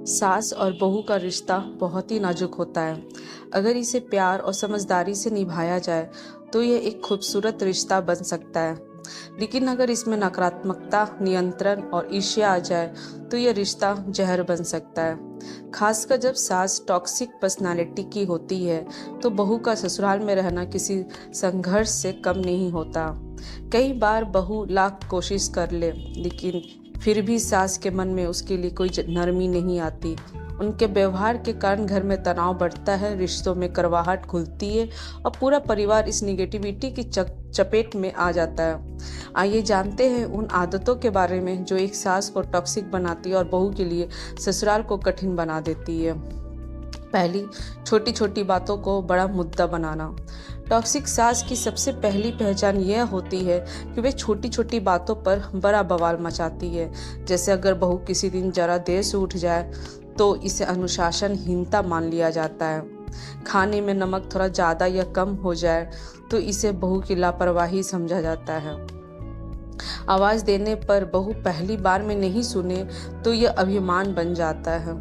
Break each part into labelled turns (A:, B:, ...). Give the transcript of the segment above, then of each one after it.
A: सास और बहू का रिश्ता बहुत ही नाजुक होता है। अगर इसे प्यार और समझदारी से निभाया जाए तो यह एक खूबसूरत रिश्ता बन सकता है। लेकिन अगर इसमें नकारात्मकता, नियंत्रण और ईर्ष्या आ जाए तो यह रिश्ता जहर बन सकता है। खासकर जब सास टॉक्सिक पर्सनालिटी की होती है तो बहू का ससुराल में रहना किसी संघर्ष से कम नहीं होता। कई बार बहू लाख कोशिश कर ले लेकिन फिर भी सास के मन में उसके लिए कोई नरमी नहीं आती। उनके व्यवहार के कारण घर में तनाव बढ़ता है, रिश्तों में कड़वाहट घुलती है और पूरा परिवार इस निगेटिविटी की चपेट में आ जाता है। आइए जानते हैं उन आदतों के बारे में जो एक सास को टॉक्सिक बनाती है और बहू के लिए ससुराल को कठिन बना देती है। पहली, छोटी छोटी बातों को बड़ा मुद्दा बनाना। टॉक्सिक सास की सबसे पहली पहचान यह होती है कि वे छोटी छोटी बातों पर बड़ा बवाल मचाती है। जैसे अगर बहू किसी दिन जरा देर से उठ जाए तो इसे अनुशासनहीनता मान लिया जाता है। खाने में नमक थोड़ा ज़्यादा या कम हो जाए तो इसे बहू की लापरवाही समझा जाता है। आवाज़ देने पर बहू पहली बार में नहीं सुने तो यह अभिमान बन जाता है।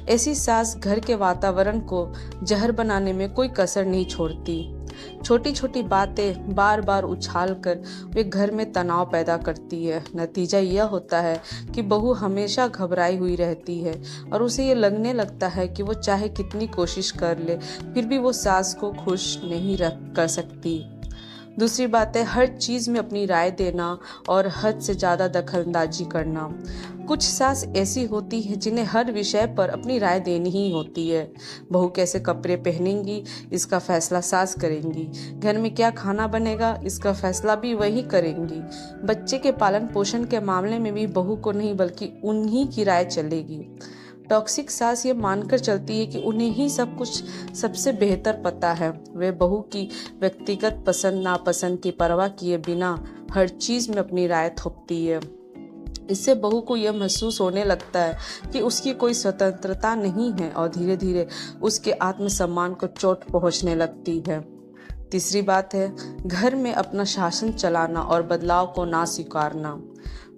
A: ऐसी सास घर के वातावरण को जहर बनाने में कोई कसर नहीं छोड़ती। छोटी छोटी बातें बार बार उछाल कर वे घर में तनाव पैदा करती है। नतीजा यह होता है कि बहू हमेशा घबराई हुई रहती है और उसे ये लगने लगता है कि वो चाहे कितनी कोशिश कर ले फिर भी वो सास को खुश नहीं रख कर सकती। दूसरी बात है हर चीज़ में अपनी राय देना और हद से ज़्यादा दखलंदाजी करना। कुछ सास ऐसी होती है जिन्हें हर विषय पर अपनी राय देनी ही होती है। बहू कैसे कपड़े पहनेंगी इसका फैसला सास करेंगी, घर में क्या खाना बनेगा इसका फैसला भी वही करेंगी, बच्चे के पालन पोषण के मामले में भी बहू को नहीं बल्कि उन्हीं की राय चलेगी। टॉक्सिक सास ये मानकर चलती है कि उन्हें ही सब कुछ सबसे बेहतर पता है। वे बहू की व्यक्तिगत पसंद नापसंद की परवाह किए बिना हर चीज़ में अपनी राय थोपती है। इससे बहू को यह महसूस होने लगता है कि उसकी कोई स्वतंत्रता नहीं है और धीरे धीरे उसके आत्मसम्मान को चोट पहुंचने लगती है। तीसरी बात है घर में अपना शासन चलाना और बदलाव को ना स्वीकारना।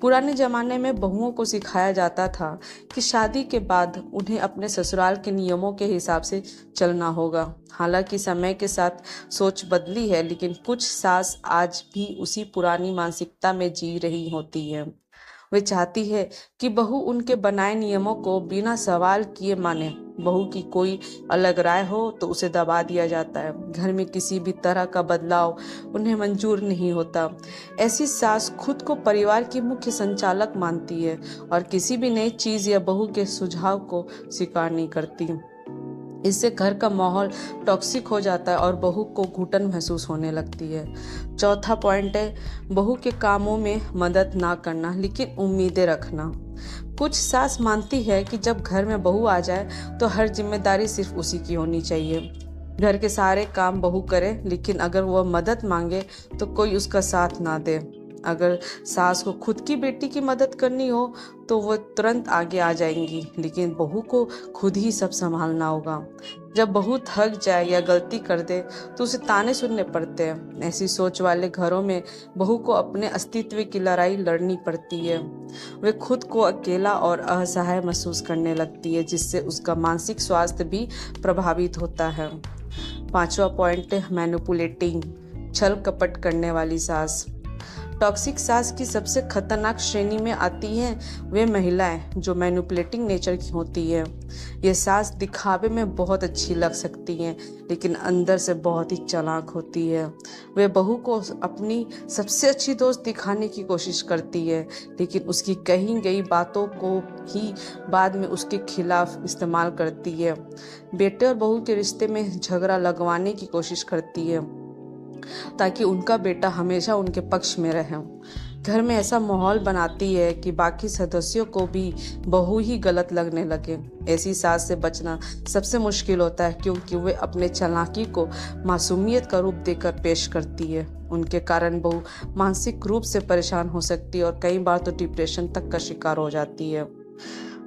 A: पुराने जमाने में बहुओं को सिखाया जाता था कि शादी के बाद उन्हें अपने ससुराल के नियमों के हिसाब से चलना होगा। हालांकि समय के साथ सोच बदली है लेकिन कुछ सास आज भी उसी पुरानी मानसिकता में जी रही होती है। वे चाहती है कि बहू उनके बनाए नियमों को बिना सवाल किए माने। बहू की कोई अलग राय हो तो उसे दबा दिया जाता है। घर में किसी भी तरह का बदलाव उन्हें मंजूर नहीं होता। ऐसी सास खुद को परिवार की मुख्य संचालक मानती है और किसी भी नई चीज़ या बहू के सुझाव को स्वीकार नहीं करती। इससे घर का माहौल टॉक्सिक हो जाता है और बहू को घुटन महसूस होने लगती है। चौथा पॉइंट है बहू के कामों में मदद ना करना लेकिन उम्मीदें रखना। कुछ सास मानती है कि जब घर में बहू आ जाए तो हर जिम्मेदारी सिर्फ उसी की होनी चाहिए। घर के सारे काम बहू करे लेकिन अगर वह मदद मांगे तो कोई उसका साथ ना दे। अगर सास को खुद की बेटी की मदद करनी हो तो वह तुरंत आगे आ जाएंगी लेकिन बहू को खुद ही सब संभालना होगा। जब बहू थक जाए या गलती कर दे तो उसे ताने सुनने पड़ते हैं। ऐसी सोच वाले घरों में बहू को अपने अस्तित्व की लड़ाई लड़नी पड़ती है। वे खुद को अकेला और असहाय महसूस करने लगती है जिससे उसका मानसिक स्वास्थ्य भी प्रभावित होता है। पांचवा पॉइंट है मैनिपुलेटिंग, छल कपट करने वाली सास। टॉक्सिक सास की सबसे खतरनाक श्रेणी में आती हैं वे महिलाएं जो मैनिपुलेटिंग नेचर की होती है। ये सास दिखावे में बहुत अच्छी लग सकती हैं लेकिन अंदर से बहुत ही चालाक होती है। वे बहू को अपनी सबसे अच्छी दोस्त दिखाने की कोशिश करती है लेकिन उसकी कही गई बातों को ही बाद में उसके खिलाफ इस्तेमाल करती है। बेटे और बहू के रिश्ते में झगड़ा लगवाने की कोशिश करती है ताकि उनका बेटा हमेशा उनके पक्ष में रहे। घर में ऐसा माहौल बनाती है कि बाकी सदस्यों को भी बहू ही गलत लगने लगे। ऐसी सास से बचना सबसे मुश्किल होता है क्योंकि वे अपने चालाकी को मासूमियत का रूप देकर पेश करती है। उनके कारण बहू मानसिक रूप से परेशान हो सकती है और कई बार तो डिप्रेशन तक का शिकार हो जाती है।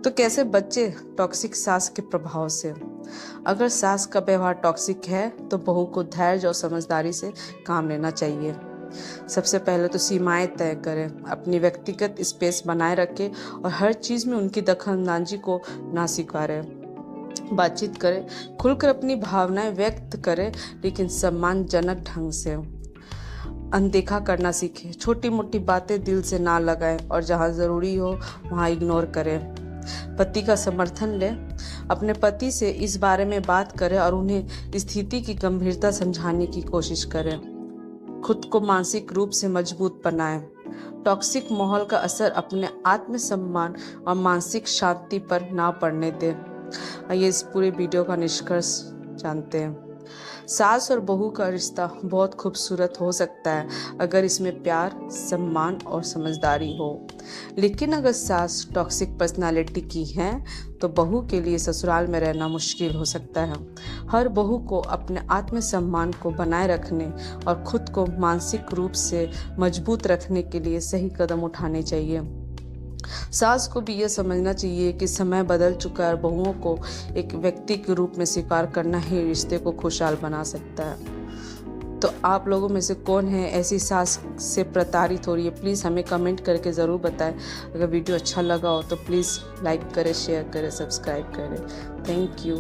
A: तो कैसे बच्चे टॉक्सिक सास के प्रभाव से? अगर सास का व्यवहार टॉक्सिक है तो बहू को धैर्य और समझदारी से काम लेना चाहिए। सबसे पहले तो सीमाएं तय करें, अपनी व्यक्तिगत स्पेस बनाए रखें और हर चीज़ में उनकी दखलंदाजी को ना स्वीकारें। बातचीत करें, खुलकर अपनी भावनाएं व्यक्त करें, लेकिन सम्मानजनक ढंग से। अनदेखा करना सीखें, छोटी मोटी बातें दिल से ना लगाएं और जहां ज़रूरी हो वहां इग्नोर करें। पति का समर्थन लें, अपने पति से इस बारे में बात करें और उन्हें स्थिति की गंभीरता समझाने की कोशिश करें। खुद को मानसिक रूप से मजबूत बनाएं। टॉक्सिक माहौल का असर अपने आत्मसम्मान और मानसिक शांति पर ना पड़ने दें। आइए इस पूरे वीडियो का निष्कर्ष जानते हैं। सास और बहू का रिश्ता बहुत खूबसूरत हो सकता है अगर इसमें प्यार, सम्मान और समझदारी हो। लेकिन अगर सास टॉक्सिक पर्सनालिटी की है तो बहू के लिए ससुराल में रहना मुश्किल हो सकता है। हर बहू को अपने आत्मसम्मान को बनाए रखने और खुद को मानसिक रूप से मजबूत रखने के लिए सही कदम उठाने चाहिए। सास को भी यह समझना चाहिए कि समय बदल चुका है और बहुओं को एक व्यक्ति के रूप में स्वीकार करना ही रिश्ते को खुशहाल बना सकता है। तो आप लोगों में से कौन है ऐसी सास से प्रताड़ित हो रही है, प्लीज़ हमें कमेंट करके ज़रूर बताएं। अगर वीडियो अच्छा लगा हो तो प्लीज़ लाइक करें, शेयर करें, सब्सक्राइब करें। Thank you.